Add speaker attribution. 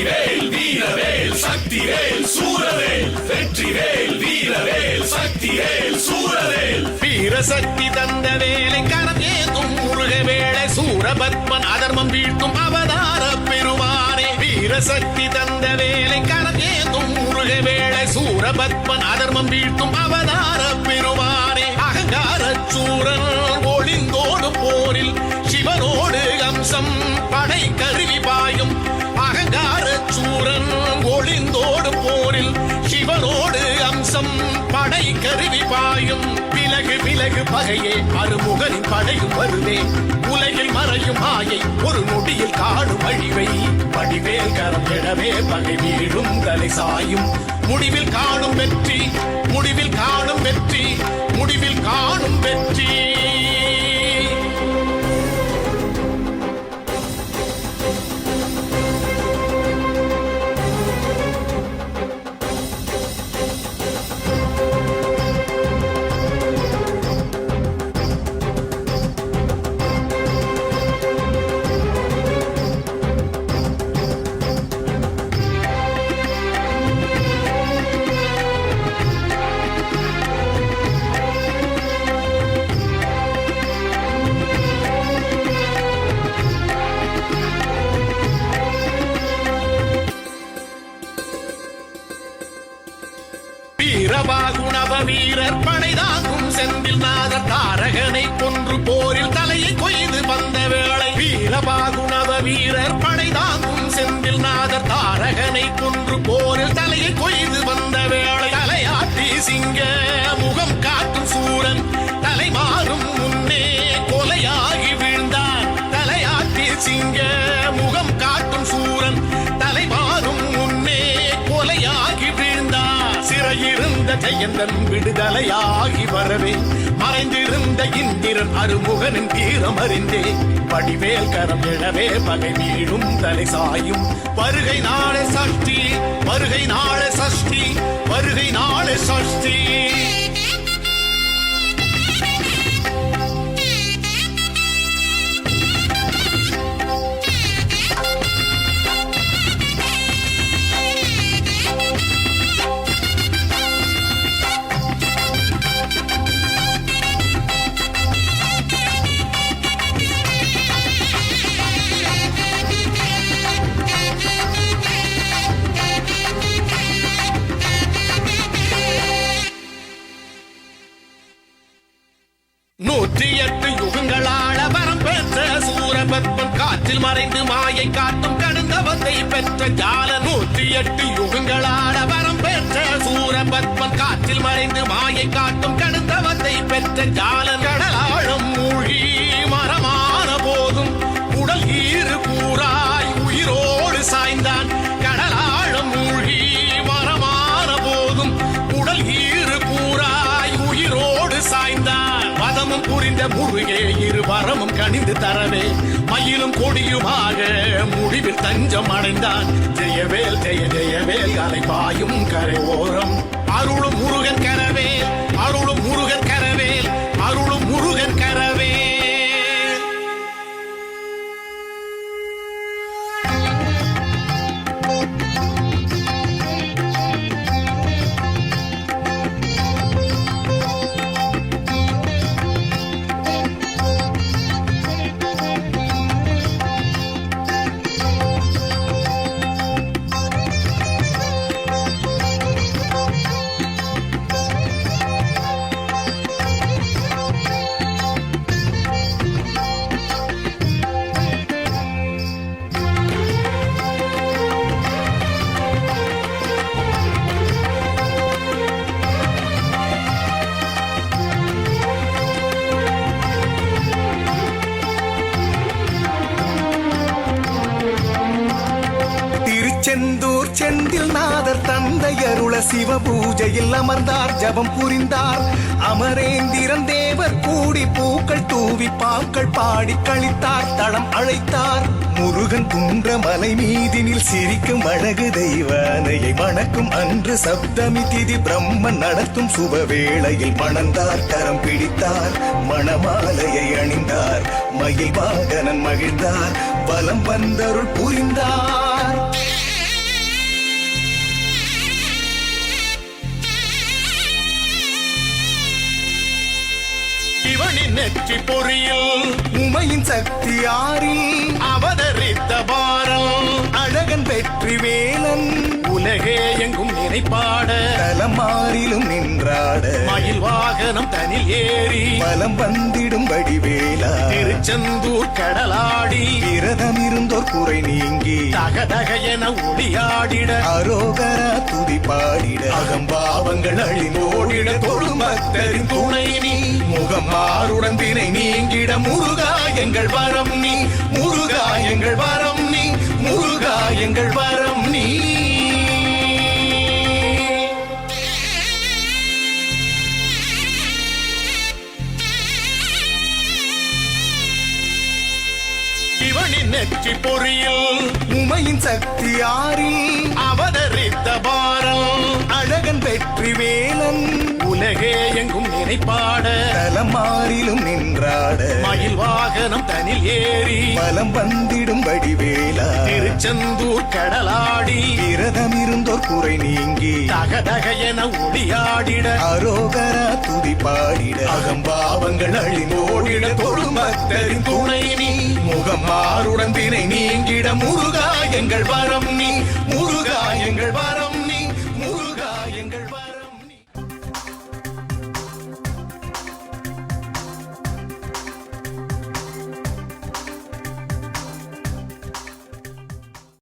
Speaker 1: வெற்றிவேல் வீரவேல் சக்திவேல் சூரவேல் வெற்றிவேல் வீரவேல் சக்திவேல் சூரவேல்
Speaker 2: வீரசக்தி தந்த வேலை கரம் ஏந்தும் முருக வேளை சூரபத்மன் அதர்மம் வீழ்த்தும் அவதார பெருமானே வீரசக்தி தந்த வேலை கரம் ஏந்தும் முருக வேளை சூரபத்மன் அதர்மம் வீழ்த்தும் அவதார பெருமானே அகங்கார சூரன் ஒளிந்தோடு போரில் சிவனோடு அம்சம் படை கருவி பாயும் அகங்கார சூரன் ஒளிந்தோடு போரில் சிவனோடு அம்சம் படை கருவி பாயும் விலகு விலகு பகையே அருமுகனின் படையும் வருவே உலகில் மறையும் மாயை ஒரு நொடியில் காடும் அழிவை வடிவேல் கரம் எழவே பகை வீழும் தலை சாயும் முடிவில் காணும் வெற்றி முடிவில் காணும் வெற்றி முடிவில் காணும் வெற்றி வீரபாகுணவ வீரர் படைதாங்கும் செந்தில் நாதர் தாரகனை கொன்று போரில் தலையை கொய்து வந்த வேளை வீரபாகுணவ வீரர் படைதாங்கும் செந்தில் நாதர் தாரகனை கொன்று போரில் தலையை கொய்து வந்த வேளை தலையாட்டி சிங்க முகம் காட்டும் சூரன் தலை மாறும் முன்னே கொலையாகி வீழ்ந்தான் தலையாட்டி சிங்க முகம் காட்டும் சூரன் தலை மாறும் முன்னே கொலையாகி வீழ்ந்தான் சிறையிருந்த ஜெயந்தன் விடுதலையாகி வரவே மறைந்திருந்த இந்திரன் அருமுகனின் தீரம் அறிந்தே வடிவேல் கரம் எழவே பகை வீழும் தலை சாயும் வருகை நாளே சஷ்டி வருகை நாளே சஷ்டி வருகை நாளே சஷ்டி நூற்றி எட்டு யுகங்களாள வரம் பெற்ற சூரபத்மன் காற்றில் மறைந்து மாயை காட்டும் கடுந்தவத்தை பெற்ற ஜால நூற்றி எட்டு யுகங்களாள வரம் பெற்ற சூரபத்மன் காற்றில் மறைந்து மாயை காட்டும் கடுந்தவத்தை பெற்ற ஜாலன் கடலாழம் மூழ்கி மரமான போதும் உடல் ஈறு கூறாய் உயிரோடு சாய்ந்தான் கடலாழம் மூழ்கி மரமான போதும் உடல் ஈறு கூறாய் உயிரோடு சாய்ந்தான் பதமும் புரிந்த முருகே இரு வரமும் கணிந்து தரவே மயிலும் கொடியுமாக முடிவில் தஞ்சம் அடைந்தான் ஜெயவேல் ஜெய ஜெயவேல் அலை பாயும் கரை ஓரம் அருளும் முருகன் கரவேல் அருளும் முருகன் கரவேல் அருளும் முருகன் கரவேல்
Speaker 3: செந்தூர் செந்தில் நாதர் தந்தையருள சிவ பூஜையில் அமர்ந்தார் ஜபம் புரிந்தார் அமரேந்திரன் தேவர் கூடி பூக்கள் தூவி பாக்கள் பாடி கழித்தார் தளம் அழைத்தார் முருகன் குன்ற மலை மீதினில் சிரிக்கும் அழகு தெய்வானையை வணக்கும் அன்று சப்தமி திதி பிரம்மன் நடத்தும் சுபவேளையில் மணந்தார் கரம் பிடித்தார் மணமாலையை அணிந்தார் மயில் வாகனன் மகிழ்ந்தார் பலம் வந்தருள் புரிந்தார்
Speaker 2: நெற்றி பொறியில்
Speaker 3: உமையின் சக்தி ஆறில்
Speaker 2: அவதரித்த பாரம்
Speaker 3: அழகன் வெற்றி வேலன்
Speaker 2: உலகே எங்கும் நினைப்பாட
Speaker 3: தலமாறிலும் நின்றாட
Speaker 2: மயில் வாகனம் தனில் ஏறி
Speaker 3: பலம் வந்திடும் வடிவேலா
Speaker 2: திருச்செந்தூர் கடலாடி
Speaker 3: விரதம் இருந்தோர் குறை நீங்கி
Speaker 2: தகதக என ஒளியாடிட
Speaker 3: அரோகரா துதி பாடிட
Speaker 2: அகம்பாவங்கள் அழிந்தோடிட தொழும் பக்தரின் துணை நீ முகம் மாறுடன் தினை நீங்கிட முருகா எங்கள் வரம் நீ முருகா எங்கள் வரம் நீ முருகா எங்கள் வரம் நீ இவனின் நெற்றி பொறியில்
Speaker 3: உமையின் சக்தி ஆறில்
Speaker 2: அவதரித்த பாரம்
Speaker 3: அழகன் வெற்றி வேலன்
Speaker 2: உலகே எங்கும் நினைப்பாட
Speaker 3: தலமாறிலும் நின்றாட
Speaker 2: மயில் வாகனம் தனில் ஏறி
Speaker 3: பலம் வந்திடும் வடிவேலா
Speaker 2: திருச்செந்தூர் கடலாடி
Speaker 3: விரதம் இருந்தோர் குறை நீங்கி
Speaker 2: தகதக என ஒளியாடிட
Speaker 3: அரோகரா துதி பாடிட
Speaker 2: அகம்பாவங்கள் அழிந்தோடிட தொழும் பக்தரின் துணை நீ முகம் மாறுடன் தினை நீங்கிட முருகா எங்கள் வரம்